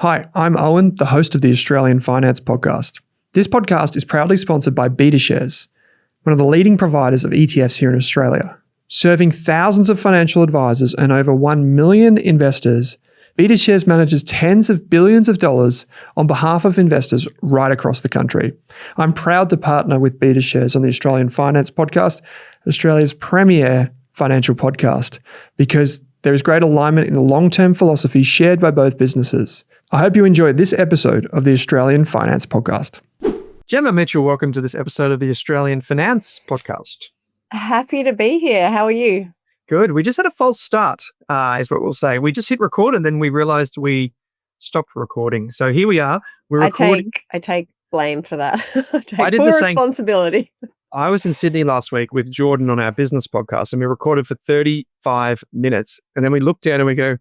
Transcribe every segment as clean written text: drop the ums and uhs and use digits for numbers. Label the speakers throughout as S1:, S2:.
S1: Hi, I'm Owen, the host of the Australian Finance Podcast. This podcast is proudly sponsored by BetaShares, one of the leading providers of ETFs here in Australia. Serving thousands of financial advisors and over 1 million investors, BetaShares manages tens of billions of dollars on behalf of investors right across the country. I'm proud to partner with BetaShares on the Australian Finance Podcast, Australia's premier financial podcast, because there is great alignment in the long-term philosophy shared by both businesses. I hope you enjoyed this episode of the Australian Finance Podcast. Gemma Mitchell, welcome to this episode of the Australian Finance Podcast.
S2: Happy to be here. How are you?
S1: Good. We just had a false start, is what we'll say. We just hit record and then we realized we stopped recording. So here we are. We're recording.
S2: I take blame for that.
S1: I did
S2: full
S1: the same.
S2: Responsibility.
S1: I was in Sydney last week with Jordan on our business podcast and we recorded for 35 minutes. And then we looked down and we go,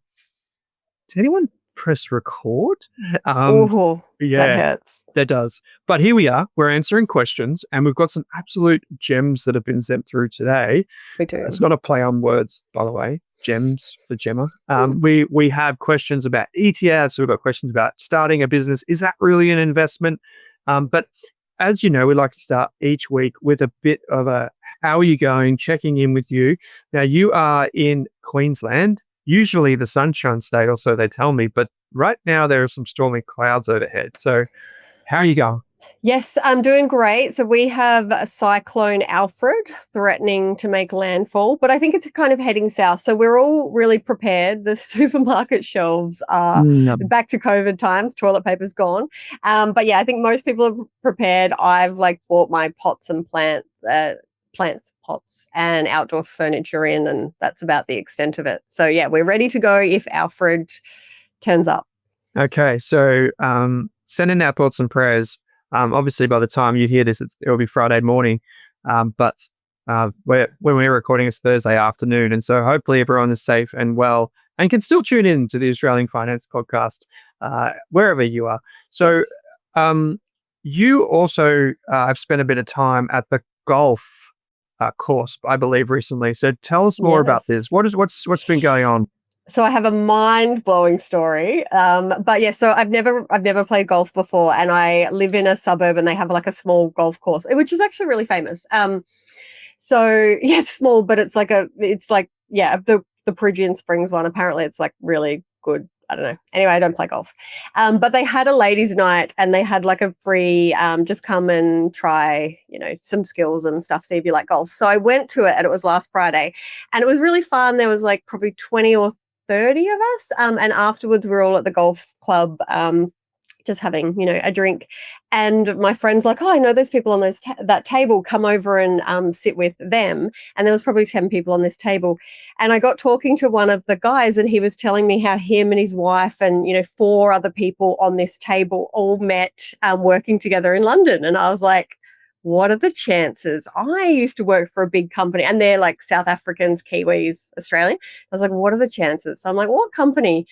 S1: did anyone press record?
S2: That hurts.
S1: That does. But here we are. We're answering questions and we've got some absolute gems that have been sent through today.
S2: We do.
S1: It's not a play on words, by the way. Gems for Gemma. We have questions about ETFs. We've got questions about starting a business. Is that really an investment? But as you know, we like to start each week with a bit of a, how are you going? Checking in with you. Now, you are in Queensland, usually the Sunshine State, or so they tell me, but right now there are some stormy clouds overhead. So how are you going?
S2: Yes, I'm doing great. So we have a Cyclone Alfred threatening to make landfall, but I think it's kind of heading south. So we're all really prepared. The supermarket shelves are back to COVID times. Toilet paper's gone. But yeah, I think most people are prepared. I've bought my pots and plants, pots and outdoor furniture in, and that's about the extent of it. So yeah, we're ready to go if Alfred turns up. Okay,
S1: so send in our thoughts and prayers. Obviously, by the time you hear this, it'll be Friday morning. But when we're recording, it's Thursday afternoon. And so hopefully everyone is safe and well and can still tune in to the Australian Finance Podcast wherever you are. So you also have spent a bit of time at the golf course, I believe, recently. So tell us more about this. What's been going on?
S2: So I have a mind-blowing story. But yeah, so I've never played golf before, and I live in a suburb and they have a small golf course, which is actually really famous. So yeah, it's small, but it's the Perugian Springs one. Apparently it's really good. I don't know. Anyway, I don't play golf. But they had a ladies' night and they had a free, just come and try, some skills and stuff, see if you like golf. So I went to it and it was last Friday and it was really fun. There was probably 20 or 30 of us. And afterwards we were all at the golf club, just having, a drink. And my friend's like, oh, I know those people on that table, come over and sit with them. And there was probably 10 people on this table. And I got talking to one of the guys and he was telling me how him and his wife and, 4 other people on this table all met working together in London. And I was like, what are the chances? I used to work for a big company and they're South Africans, Kiwis, Australian. I was like, what are the chances? So I'm like, what company?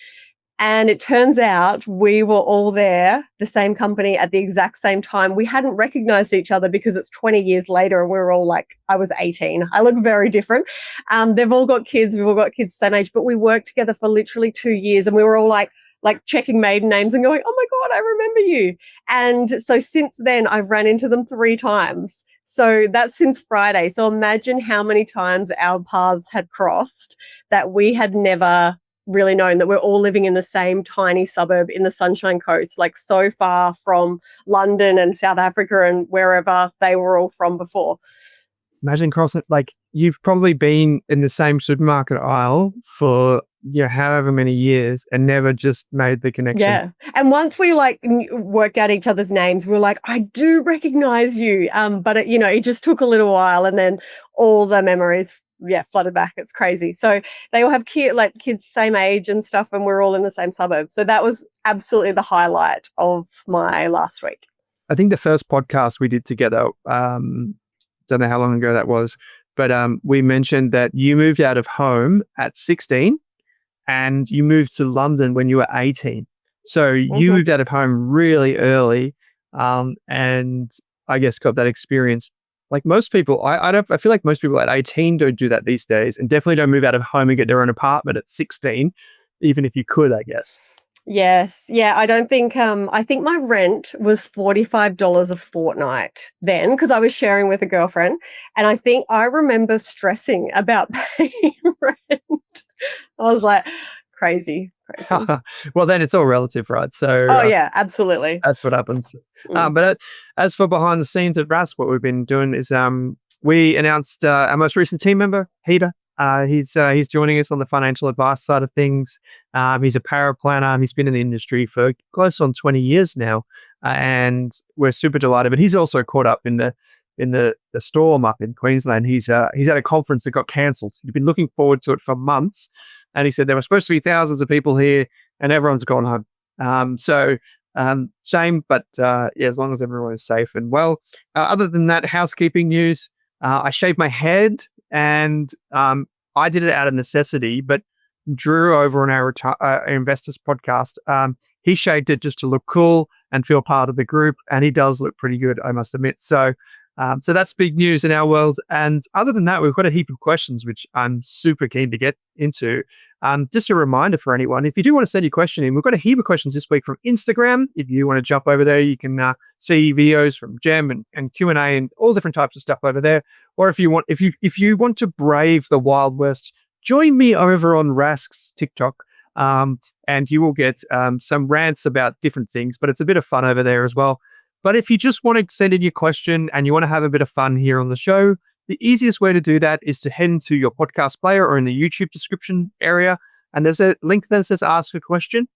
S2: And it turns out we were all there, the same company at the exact same time. We hadn't recognized each other because it's 20 years later and we were all I was 18. I look very different. They've all got kids. We've all got kids the same age, but we worked together for literally 2 years and we were all like checking maiden names and going, oh my God, I remember you. And so since then I've ran into them 3 times. So that's since Friday. So imagine how many times our paths had crossed that we had never really known, that we're all living in the same tiny suburb in the Sunshine Coast, so far from London and South Africa and wherever they were all from before.
S1: Imagine crossing, you've probably been in the same supermarket aisle for however many years and never just made the connection.
S2: Yeah. And once we worked out each other's names, we were like, I do recognize you. But it just took a little while and then all the memories flooded back. It's crazy. So they all have kids same age and stuff, and we're all in the same suburb. So that was absolutely the highlight of my last week.
S1: I think the first podcast we did together, don't know how long ago that was, but we mentioned that you moved out of home at 16 and you moved to London when you were 18. So you moved out of home really early, and I guess got that experience. Most people, I feel like most people at 18 don't do that these days, and definitely don't move out of home and get their own apartment at 16, even if you could, I guess.
S2: Yes. Yeah. I think my rent was $45 a fortnight then because I was sharing with a girlfriend. And I think I remember stressing about paying rent. I was like, crazy, crazy.
S3: Well, then it's all relative, right? So
S2: Oh, yeah, absolutely.
S3: that's what happens.
S2: Mm.
S3: But as for behind the scenes at Rask, what we've been doing is we announced our most recent team member, Peter. He's joining us on the financial advice side of things. He's a paraplanner and he's been in the industry for close on 20 years now, and we're super delighted. But he's also caught up in the storm up in Queensland. He's at a conference that got cancelled. He'd been looking forward to it for months, and he said there were supposed to be thousands of people here, and everyone's gone home. Shame, but yeah, as long as everyone is safe and well. Other than that, housekeeping news. I shaved my head, and I did it out of necessity. But Drew over on our investors podcast, he shaved it just to look cool and feel part of the group, and he does look pretty good, I must admit. So that's big news in our world. And other than that, we've got a heap of questions, which I'm super keen to get into. Just a reminder for anyone, if you do want to send your question in, we've got a heap of questions this week from Instagram. If you want to jump over there, you can see videos from Gem and Q&A and all different types of stuff over there. Or if you want to brave the Wild West, join me over on Rask's TikTok. And you will get some rants about different things, but it's a bit of fun over there as well. But if you just want to send in your question and you want to have a bit of fun here on the show, the easiest way to do that is to head into your podcast player or in the YouTube description area. And there's a link that says ask a question.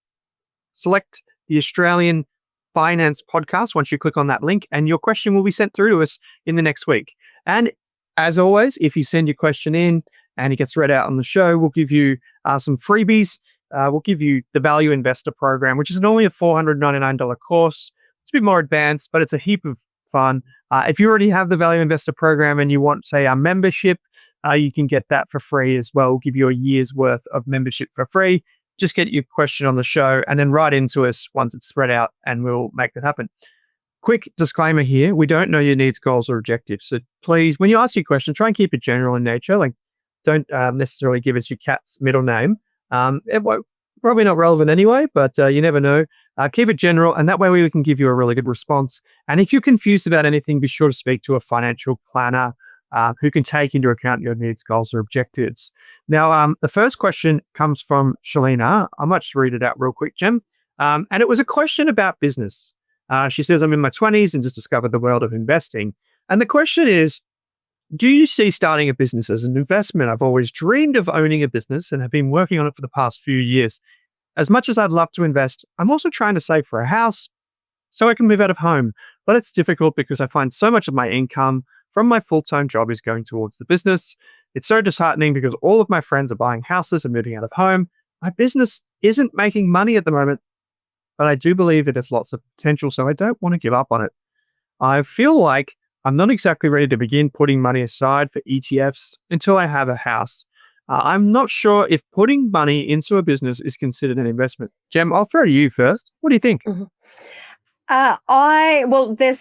S3: Select the Australian Finance Podcast once you click on that link, and your question will be sent through to us in the next week. And as always, if you send your question in and it gets read out on the show, we'll give you some freebies. We'll give you the Value Investor Program, which is normally a $499 course. It's a bit more advanced, but it's a heap of fun. If you already have the Value Investor Program and you want, say, our membership, you can get that for free as well. We'll give you a year's worth of membership for free. Just get your question on the show and then write into us once it's spread out, and we'll make that happen. Quick disclaimer here. We don't know your needs, goals, or objectives. So please, when you ask your question, try and keep it general in nature. Like, don't necessarily give us your cat's middle name. It won't, probably not relevant anyway, but you never know. Keep it general, and that way we can give you a really good response. And if you're confused about anything, be sure to speak to a financial planner who can take into account your needs, goals, or objectives. Now, the first question comes from Shalina. I might just read it out real quick, Gem. And it was a question about business. She says, I'm in my 20s and just discovered the world of investing. And the question is, do you see starting a business as an investment? I've always dreamed of owning a business and have been working on it for the past few years. As much as I'd love to invest, I'm also trying to save for a house so I can move out of home. But it's difficult because I find so much of my income from my full-time job is going towards the business. It's so disheartening because all of my friends are buying houses and moving out of home. My business isn't making money at the moment, but I do believe it has lots of potential, so I don't want to give up on it. I feel like I'm not exactly ready to begin putting money aside for ETFs until I have a house. I'm not sure if putting money into a business is considered an investment. Gem, I'll throw to you first. What do you think?
S2: Mhm.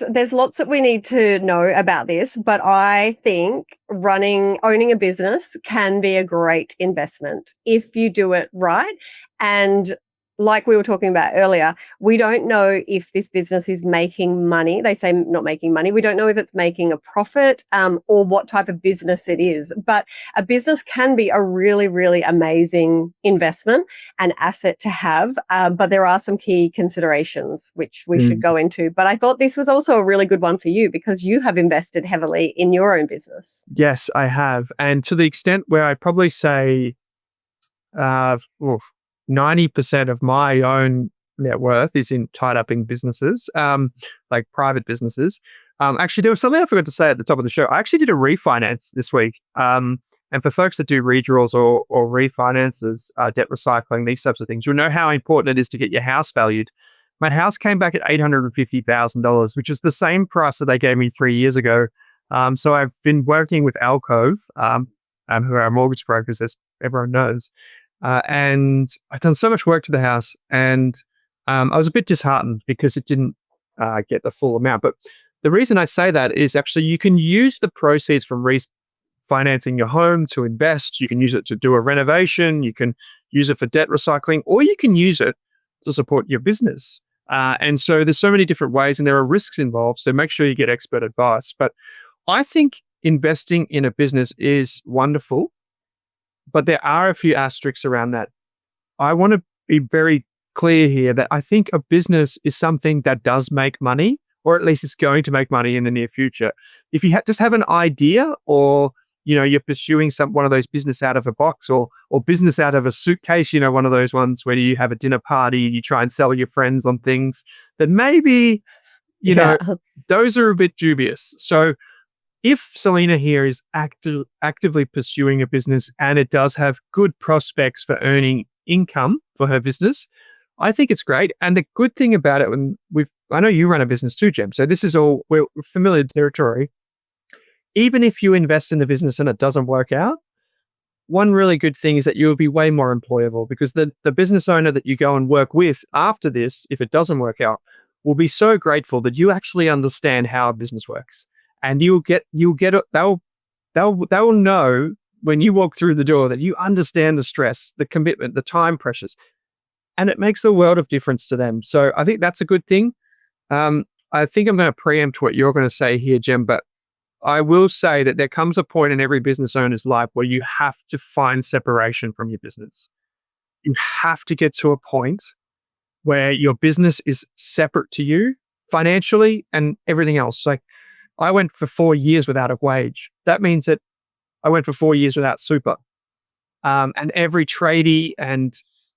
S2: There's lots that we need to know about this, but I think owning a business can be a great investment if you do it right. And like we were talking about earlier, we don't know if this business is making money. They say not making money. We don't know if it's making a profit or what type of business it is. But a business can be a really, really amazing investment and asset to have. But there are some key considerations which we should go into. But I thought this was also a really good one for you because you have invested heavily in your own business.
S3: Yes, I have. And to the extent where I'd probably say 90% of my own net worth is tied up in businesses, like private businesses. Actually, there was something I forgot to say at the top of the show. I actually did a refinance this week. And for folks that do redraws or refinances, debt recycling, these types of things, you'll know how important it is to get your house valued. My house came back at $850,000, which is the same price that they gave me 3 years ago. So I've been working with Alcove, who are our mortgage brokers, as everyone knows. And I've done so much work to the house, and I was a bit disheartened because it didn't get the full amount. But the reason I say that is actually you can use the proceeds from refinancing your home to invest. You can use it to do a renovation. You can use it for debt recycling, or you can use it to support your business. And so there's so many different ways and there are risks involved. So make sure you get expert advice. But I think investing in a business is wonderful, but there are a few asterisks around that. I want to be very clear here that I think a business is something that does make money, or at least it's going to make money in the near future. If you just have an idea, or you're pursuing one of those business out of a box or business out of a suitcase, one of those ones where you have a dinner party and you try and sell your friends on things, then maybe, those are a bit dubious. So if Selena here is actively pursuing a business and it does have good prospects for earning income for her business, I think it's great. And the good thing about it, I know you run a business too, Gem, so this is all, we're familiar territory. Even if you invest in the business and it doesn't work out, one really good thing is that you'll be way more employable, because the business owner that you go and work with after this, if it doesn't work out, will be so grateful that you actually understand how a business works. And you'll get it. They'll know when you walk through the door that you understand the stress, the commitment, the time pressures, and it makes a world of difference to them. So I think that's a good thing. I think I'm going to preempt what you're going to say here, Gem, but I will say that there comes a point in every business owner's life where you have to find separation from your business. You have to get to a point where your business is separate to you financially and everything else. Like, I went for 4 years without a wage. That means that I went for 4 years without super. And every tradie and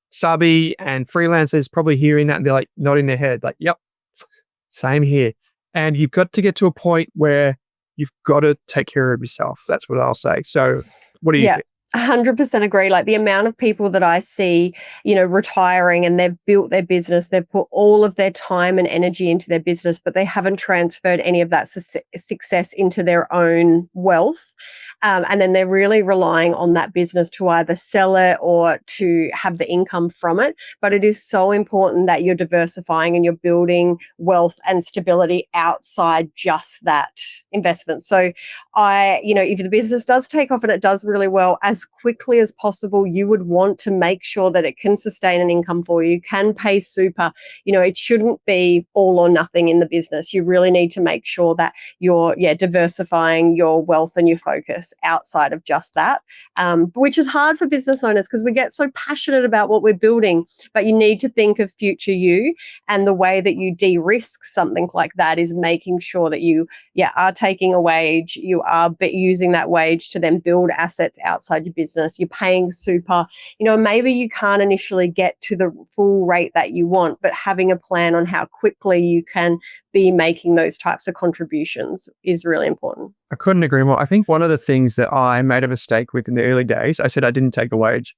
S3: subby and freelancer is probably hearing that and they're like nodding their head, like, yep, same here. And you've got to get to a point where you've got to take care of yourself. That's what I'll say. So what do you think?
S2: 100% agree. Like, the amount of people that I see, retiring, and they've built their business, they've put all of their time and energy into their business, but they haven't transferred any of that success into their own wealth. And then they're really relying on that business to either sell it or to have the income from it. But it is so important that you're diversifying and you're building wealth and stability outside just that investment. So if the business does take off and it does really well, as quickly as possible, you would want to make sure that it can sustain an income for you, can pay super. It shouldn't be all or nothing in the business. You really need to make sure that you're diversifying your wealth and your focus outside of just that, which is hard for business owners because we get so passionate about what we're building, but you need to think of future you, and the way that you de-risk something like that is making sure that you are taking a wage, you are using that wage to then build assets outside your business, you're paying super. Maybe you can't initially get to the full rate that you want, but having a plan on how quickly you can be making those types of contributions is really important.
S3: I couldn't agree more. I think one of the things that I made a mistake with in the early days, I said I didn't take a wage.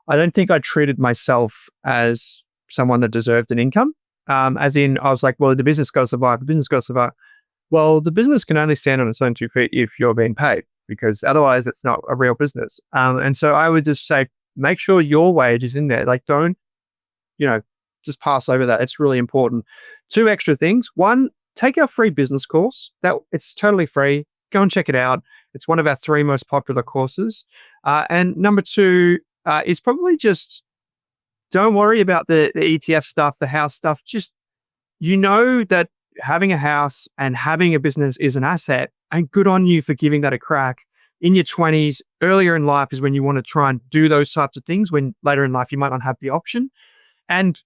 S3: I don't think I treated myself as someone that deserved an income. As in, I was like, well, the business got to survive. The business got to survive. Well, the business can only stand on its own 2 feet if you're being paid, because otherwise it's not a real business. And so I would just say, make sure your wage is in there. Like, don't, just pass over that. It's really important. 2 extra things. 1, take our free business course. It's totally free. Go and check it out. It's one of our 3 most popular courses. And number 2 is probably just, don't worry about the ETF stuff, the house stuff. Just, that having a house and having a business is an asset, and good on you for giving that a crack. In your 20s, earlier in life is when you want to try and do those types of things, when later in life you might not have the option. And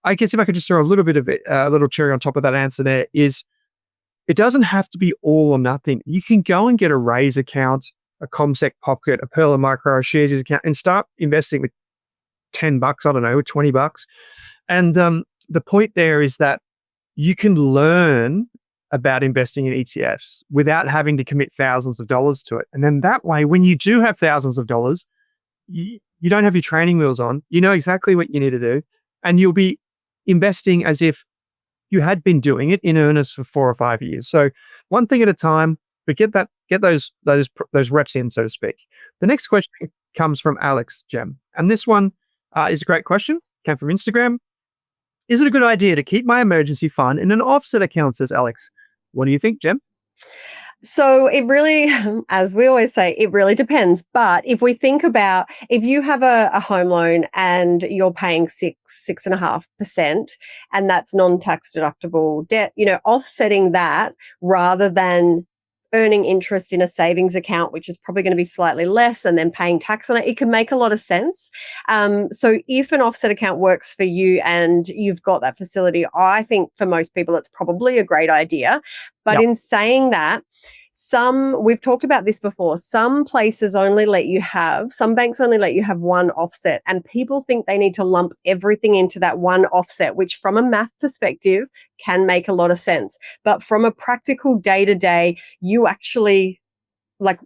S3: I guess if I could just throw a little bit of a little cherry on top of that answer there is, it doesn't have to be all or nothing. You can go and get a Raise account, a ComSec Pocket, a Pearl Micro, a Shares account, and start investing with $10, I don't know, $20. And the point there is that you can learn about investing in ETFs without having to commit thousands of dollars to it. And then that way, when you do have thousands of dollars, you don't have your training wheels on. You know exactly what you need to do. And you'll be investing as if you had been doing it in earnest for 4 or 5 years. So one thing at a time, but get those reps in, so to speak. The next question comes from Alex, Gem. And this one is a great question. Came from Instagram. Is it a good idea to keep my emergency fund in an offset account, says Alex? What do you think, Gem?
S2: So it really, as we always say, it really depends. But if we think about if you have a home loan and you're paying 6.5%, and that's non-tax deductible debt, offsetting that rather than earning interest in a savings account, which is probably going to be slightly less, and then paying tax on it, it can make a lot of sense. So if an offset account works for you and you've got that facility, I think for most people it's probably a great idea. But
S3: Yep.
S2: in saying that, we've talked about this before, some banks only let you have one offset, and people think they need to lump everything into that one offset, which from a math perspective can make a lot of sense. But from a practical day-to-day, you actually like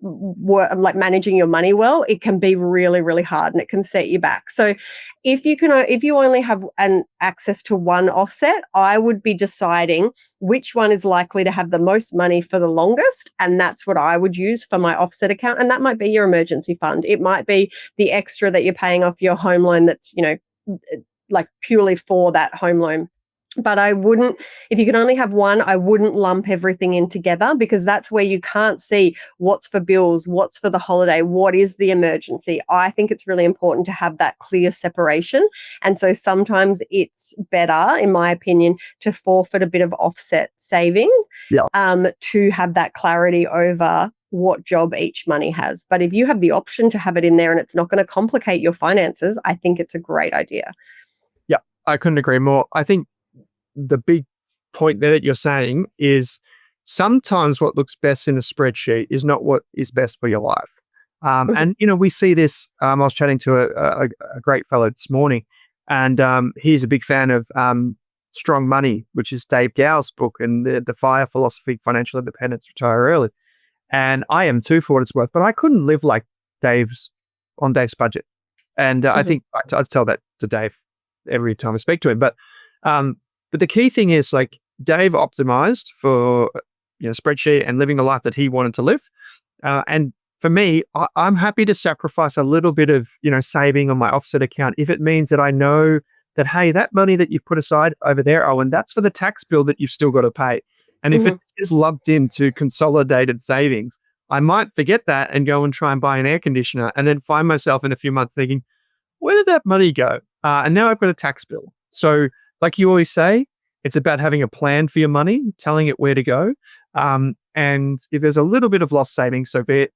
S2: managing your money well, it can be really, really hard and it can set you back. So if you only have an access to one offset, I would be deciding which one is likely to have the most money for the longest. And that's what I would use for my offset account. And that might be your emergency fund. It might be the extra that you're paying off your home loan that's, like purely for that home loan. But if you can only have one, I wouldn't lump everything in together, because that's where you can't see what's for bills, what's for the holiday, what is the emergency. I think it's really important to have that clear separation. And so sometimes it's better, in my opinion, to forfeit a bit of offset saving to have that clarity over what job each money has. But if you have the option to have it in there and it's not going to complicate your finances, I think it's a great idea.
S3: Yeah, I couldn't agree more. I think the big point there that you're saying is sometimes what looks best in a spreadsheet is not what is best for your life. And, we see this. I was chatting to a great fellow this morning, and he's a big fan of Strong Money, which is Dave Gow's book, and the FIRE philosophy, financial independence, retire early. And I am too, for what it's worth, but I couldn't live like on Dave's budget. And I think I'd tell that to Dave every time I speak to him. But the key thing is, like, Dave optimized for spreadsheet and living the life that he wanted to live. And for me, I'm happy to sacrifice a little bit of saving on my offset account if it means that I know that, hey, that money that you've put aside over there, Owen, that's for the tax bill that you've still got to pay. And if it is lumped into consolidated savings, I might forget that and go and try and buy an air conditioner, and then find myself in a few months thinking, where did that money go? And now I've got a tax bill. So, like you always say, it's about having a plan for your money, telling it where to go. And if there's a little bit of lost savings, so be it.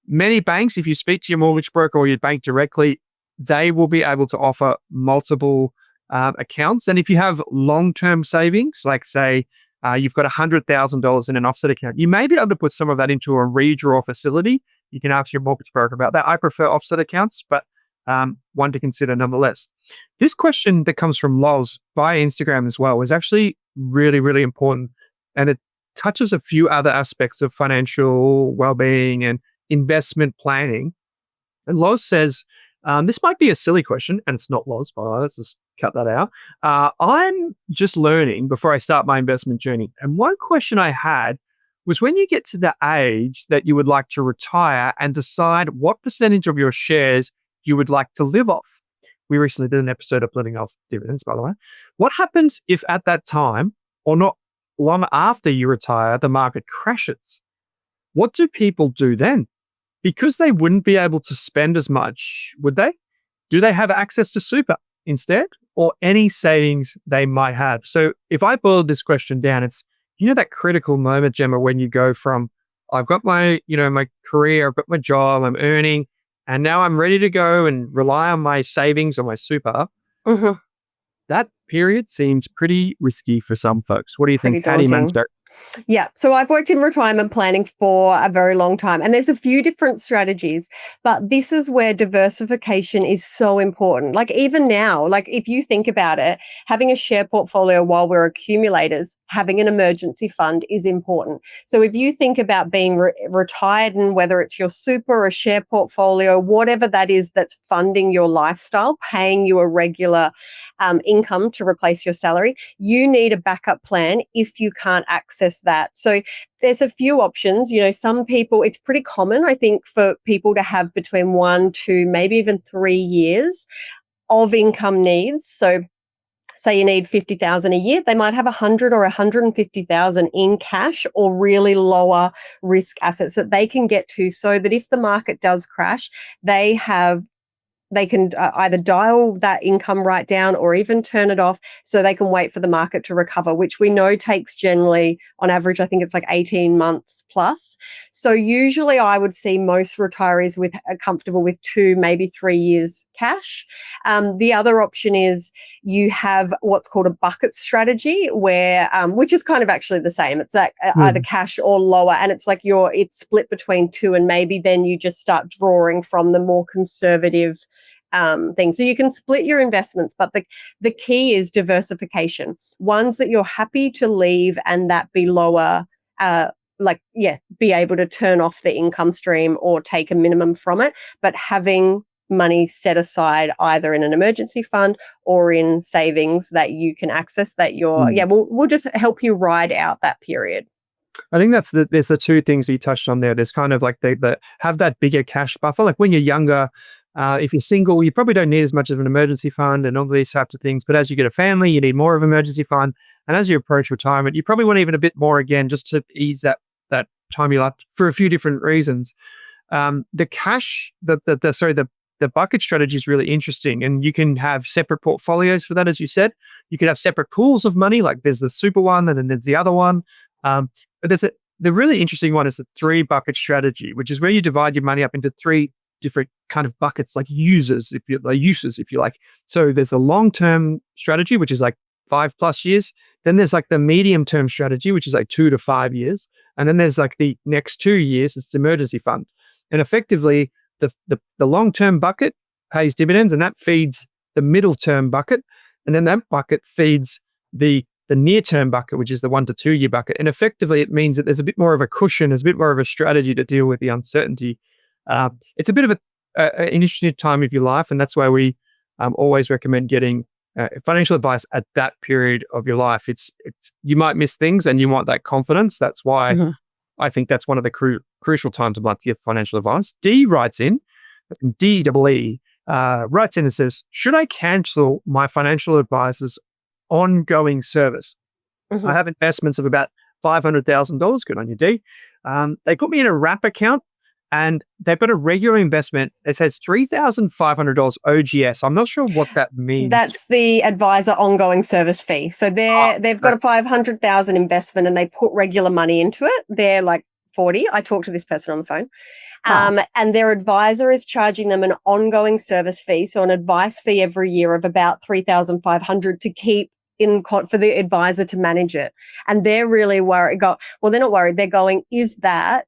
S3: Many banks, if you speak to your mortgage broker or your bank directly, they will be able to offer multiple accounts. And if you have long-term savings, like say you've got $100,000 in an offset account, you may be able to put some of that into a redraw facility. You can ask your mortgage broker about that. I prefer offset accounts, but one to consider nonetheless. This question that comes from Loz via Instagram as well is actually really, really important. And it touches a few other aspects of financial well-being and investment planning. And Loz says, this might be a silly question, and it's not Loz, but let's just cut that out. I'm just learning before I start my investment journey. And one question I had was, when you get to the age that you would like to retire and decide what percentage of your shares you would like to live off. We recently did an episode of living off dividends, by the way. What happens if at that time, or not long after you retire, the market crashes? What do people do then? Because they wouldn't be able to spend as much, would they? Do they have access to super instead, or any savings they might have? So if I boiled this question down, it's, that critical moment, Gemma, when you go from, I've got my, my career, I've got my job, I'm earning, and now I'm ready to go and rely on my savings or my super. That period seems pretty risky for some folks. What do you think? How do you manage that?
S2: Yeah. So I've worked in retirement planning for a very long time, and there's a few different strategies, but this is where diversification is so important. Like even now, like if you think about it, having a share portfolio while we're accumulators, having an emergency fund is important. So if you think about being retired, and whether it's your super or a share portfolio, whatever that is that's funding your lifestyle, paying you a regular income to replace your salary, you need a backup plan if you can't access that. So there's a few options. Some people, it's pretty common, I think, for people to have between 1 to maybe even 3 years of income needs. So say you need 50,000 a year, they might have 100 or 150,000 in cash or really lower risk assets that they can get to, so that if the market does crash, they can either dial that income right down or even turn it off, so they can wait for the market to recover, which we know takes generally, on average, I think it's like 18 months plus. So usually I would see most retirees with comfortable with 2, maybe 3 years cash. The other option is you have what's called a bucket strategy, where which is kind of actually the same. It's like either cash or lower, and it's like it's split between two, and maybe then you just start drawing from the more conservative thing. So you can split your investments, but the key is diversification. Ones that you're happy to leave and that be lower, be able to turn off the income stream or take a minimum from it, but having money set aside either in an emergency fund or in savings that you can access, that we'll just help you ride out that period.
S3: I think there's the two things you touched on there. There's kind of like the have that bigger cash buffer. Like when you're younger, if you're single, you probably don't need as much of an emergency fund and all these types of things. But as you get a family, you need more of an emergency fund. And as you approach retirement, you probably want even a bit more again, just to ease that time you left for a few different reasons. The cash, the bucket strategy is really interesting, and you can have separate portfolios for that, as you said. You could have separate pools of money, like there's the super one, and then there's the other one. But the really interesting one is the 3 bucket strategy, which is where you divide your money up into 3 different kind of buckets, like uses, if you like. So there's a long-term strategy, which is like 5+ years. Then there's like the medium-term strategy, which is like 2 to 5 years. And then there's like the next 2 years, it's the emergency fund. And effectively, the long-term bucket pays dividends, and that feeds the middle-term bucket. And then that bucket feeds the near-term bucket, which is the 1 to 2 year bucket. And effectively, it means that there's a bit more of a cushion, there's a bit more of a strategy to deal with the uncertainty. It's a bit of an interesting time of your life, and that's why we always recommend getting financial advice at that period of your life. It's you might miss things, and you want that confidence. That's why I think that's one of the crucial times of life to get financial advice. D writes in, DEE, writes in and says, should I cancel my financial advisor's ongoing service? I have investments of about $500,000. Good on you, D. They put me in a wrap account, and they've got a regular investment. It says $3,500 OGS. I'm not sure what that means.
S2: That's the advisor ongoing service fee. So they've got a $500,000 investment, and they put regular money into it. They're like 40. I talked to this person on the phone. And their advisor is charging them an ongoing service fee, so an advice fee every year of about $3,500 to keep for the advisor to manage it. And they're really worried. They're not worried. They're going, is that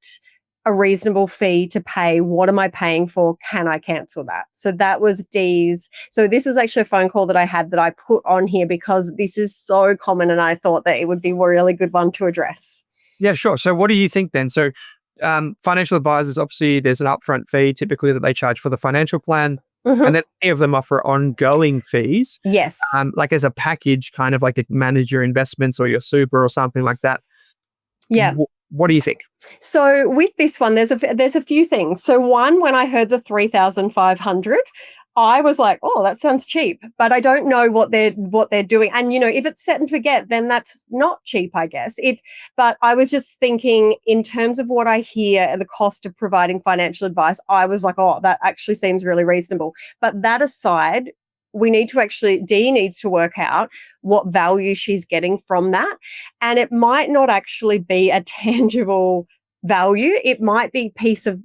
S2: a reasonable fee to pay? What am I paying for? Can I cancel that? So that was Dee's. So this was actually a phone call that I had that I put on here because this is so common, and I thought that it would be a really good one to address.
S3: Yeah, sure. So what do you think then? So financial advisors, obviously there's an upfront fee typically that they charge for the financial plan. And then many of them offer ongoing fees.
S2: Yes.
S3: Like as a package, kind of like to manage your investments or your super or something like that.
S2: Yeah.
S3: What do you think?
S2: So with this one, there's a few things. So one, when I heard the 3,500, I was like, oh, that sounds cheap, but I don't know what they're doing. And, if it's set and forget, then that's not cheap, I guess. But I was just thinking in terms of what I hear and the cost of providing financial advice, I was like, oh, that actually seems really reasonable. But that aside, Dee needs to work out what value she's getting from that. And it might not actually be a tangible value. It might be peace of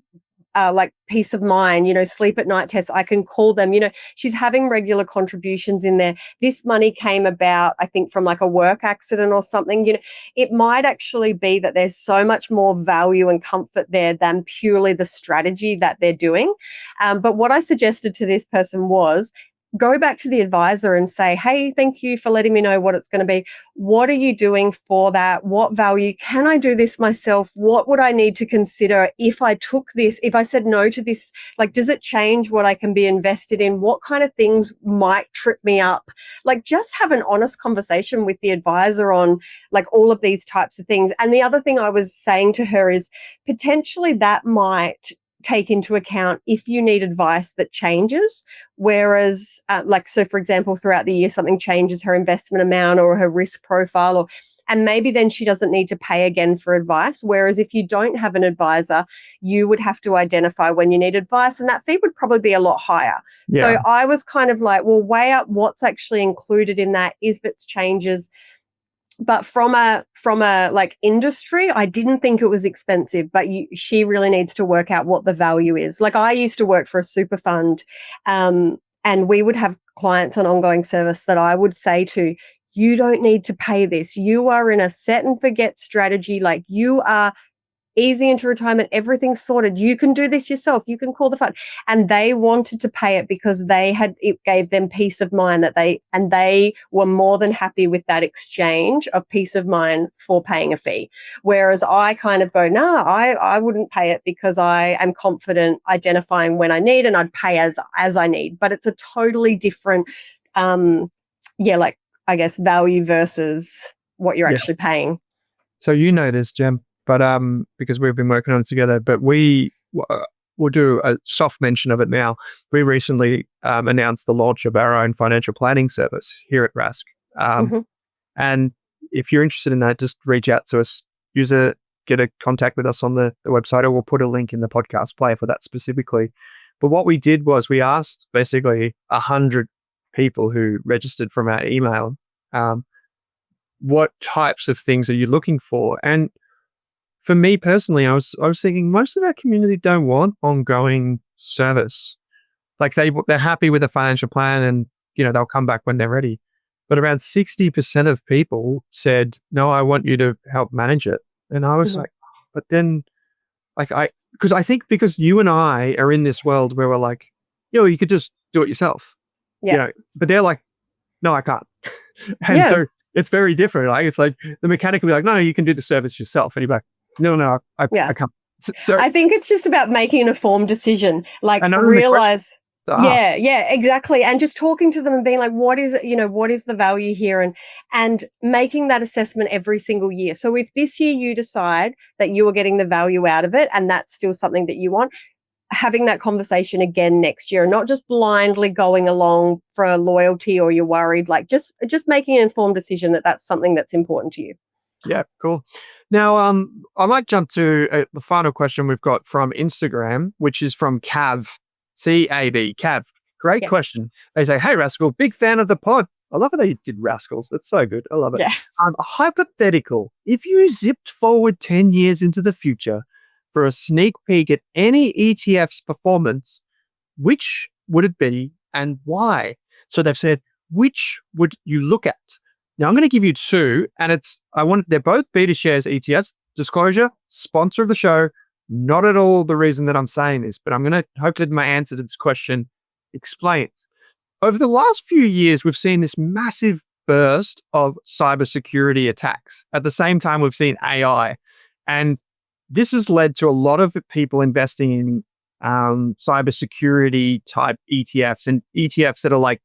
S2: mind, sleep at night tests. I can call them, she's having regular contributions in there. This money came about, I think, from like a work accident or something. It might actually be that there's so much more value and comfort there than purely the strategy that they're doing. But what I suggested to this person was, go back to the advisor and say, hey, thank you for letting me know what it's going to be. What are you doing for that? What value? Can I do this myself? What would I need to consider if I took this, if I said no to this? Like, does it change what I can be invested in? What kind of things might trip me up? Like, just have an honest conversation with the advisor on like all of these types of things. And the other thing I was saying to her is potentially that might take into account if you need advice that changes. Whereas, so for example, throughout the year, something changes, her investment amount or her risk profile, and maybe then she doesn't need to pay again for advice. Whereas if you don't have an advisor, you would have to identify when you need advice, and that fee would probably be a lot higher.
S3: Yeah.
S2: So I was kind of like, well, weigh up what's actually included in that, if it's changes. But from a like industry, I didn't think it was expensive, but she really needs to work out what the value is. Like, I used to work for a super fund, and we would have clients on ongoing service that I would say to, you don't need to pay this. You are in a set and forget strategy. Like, you are easy into retirement, everything's sorted. You can do this yourself. You can call the fund. And they wanted to pay it because it gave them peace of mind that they were more than happy with that exchange of peace of mind for paying a fee. Whereas I kind of go, no, I wouldn't pay it because I am confident identifying when I need, and I'd pay as I need. But it's a totally different, I guess, value versus what you're actually paying.
S3: So you know this, Gem, but because we've been working on it together, but we'll do a soft mention of it now. We recently announced the launch of our own financial planning service here at Rask. And if you're interested in that, just reach out to us, get a contact with us on the website, or we'll put a link in the podcast player for that specifically. But what we did was we asked basically 100 people who registered from our email, what types of things are you looking for? And for me personally, I was thinking most of our community don't want ongoing service. Like, they're happy with a financial plan, and they'll come back when they're ready. But around 60% of people said, no, I want you to help manage it. And I was like, but then, because you and I are in this world where we're like, you could just do it yourself.
S2: Yeah.
S3: But they're like, no, I can't. And so it's very different. Like, it's like the mechanic will be like, no, you can do the service yourself. And you're like, no, I can't. So
S2: I think it's just about making an informed decision. Like, realize. Yeah, exactly. And just talking to them and being like, what is the value here? And making that assessment every single year. So if this year you decide that you are getting the value out of it and that's still something that you want, having that conversation again next year, and not just blindly going along for loyalty or you're worried, like just making an informed decision that that's something that's important to you.
S3: Yeah, cool. Now, I might jump to the final question we've got from Instagram, which is from Cav, C-A-V, Cav. Great question. They say, hey, Rascal, big fan of the pod. I love how they did Rascals. It's so good. I love it.
S2: Yeah.
S3: Hypothetical, if you zipped forward 10 years into the future for a sneak peek at any ETF's performance, which would it be and why? So they've said, which would you look at? Now, I'm going to give you two, and they're both BetaShares ETFs. Disclosure, sponsor of the show. Not at all the reason that I'm saying this, but I'm going to hope that my answer to this question explains. Over the last few years, we've seen this massive burst of cybersecurity attacks. At the same time, we've seen AI, and this has led to a lot of people investing in cybersecurity type ETFs, and ETFs that are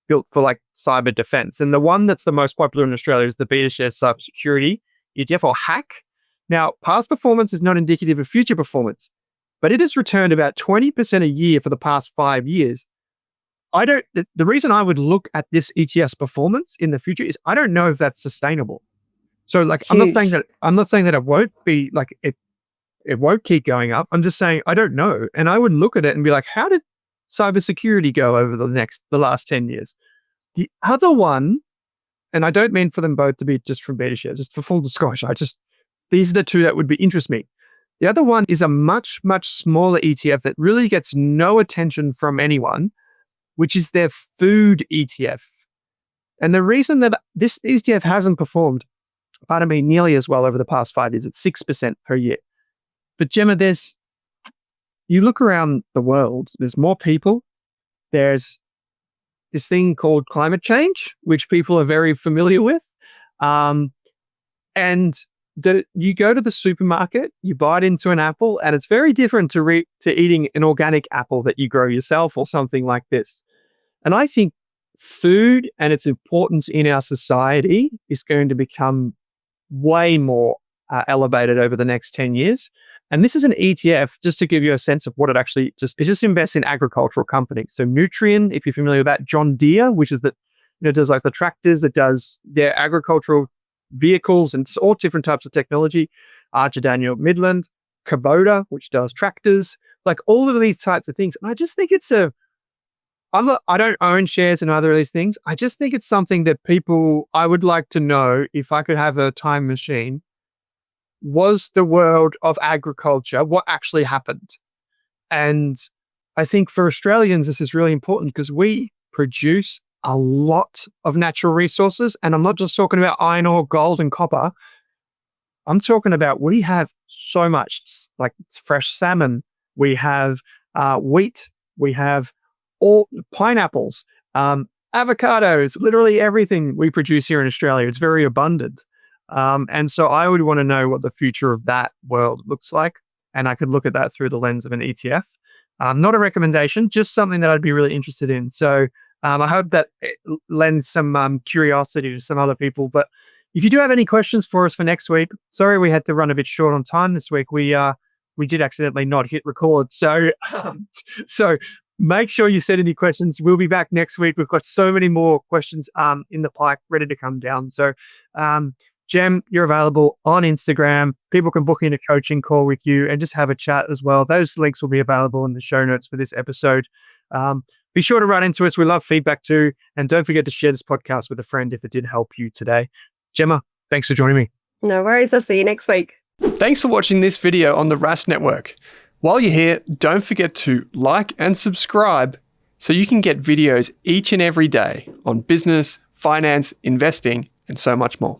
S3: built for cyber defense. And the one that's the most popular in Australia is the BetaShares Cybersecurity ETF, or HACK. Now, past performance is not indicative of future performance, but it has returned about 20% a year for the past 5 years. The reason I would look at this ETF's performance in the future is I don't know if that's sustainable. So I'm not saying that it won't be it won't keep going up. I'm just saying I don't know. And I would look at it and be like, how did cybersecurity go over the last 10 years? The other one, and I don't mean for them both to be just from BetaShares, just for full disclosure, these are the two that would interest me. The other one is a much, much smaller ETF that really gets no attention from anyone, which is their food ETF. And the reason that this ETF hasn't performed, nearly as well over the past 5 years, it's 6% per year. But Gemma, you look around the world, there's more people. There's this thing called climate change, which people are very familiar with. And you go to the supermarket, you bite into an apple, and it's very different to eating an organic apple that you grow yourself or something like this. And I think food and its importance in our society is going to become way more elevated over the next 10 years. And this is an ETF, just to give you a sense of what it actually it just invests in agricultural companies. So Nutrien, if you're familiar with that, John Deere, which is does like the tractors, it does their agricultural vehicles and all different types of technology. Archer Daniel Midland, Kubota, which does tractors, like all of these types of things. And I just think I don't own shares in either of these things. I just think it's something that I would like to know, if I could have a time machine, was the world of agriculture, what actually happened? And I think for Australians, this is really important because we produce a lot of natural resources. And I'm not just talking about iron ore, gold, and copper. I'm talking about, we have so much, like fresh salmon, we have wheat, we have all pineapples, avocados, literally everything we produce here in Australia. It's very abundant. And so I would want to know what the future of that world looks like. And I could look at that through the lens of an ETF. Not a recommendation, just something that I'd be really interested in. So I hope that it lends some curiosity to some other people. But if you do have any questions for us for next week, sorry we had to run a bit short on time this week. We did accidentally not hit record. So make sure you send any questions. We'll be back next week. We've got so many more questions in the pipe ready to come down. So Gem, you're available on Instagram. People can book in a coaching call with you and just have a chat as well. Those links will be available in the show notes for this episode. Be sure to write into us. We love feedback too. And don't forget to share this podcast with a friend if it did help you today. Gemma, thanks for joining me.
S2: No worries. I'll see you next week.
S1: Thanks for watching this video on the Rask Network. While you're here, don't forget to like and subscribe so you can get videos each and every day on business, finance, investing, and so much more.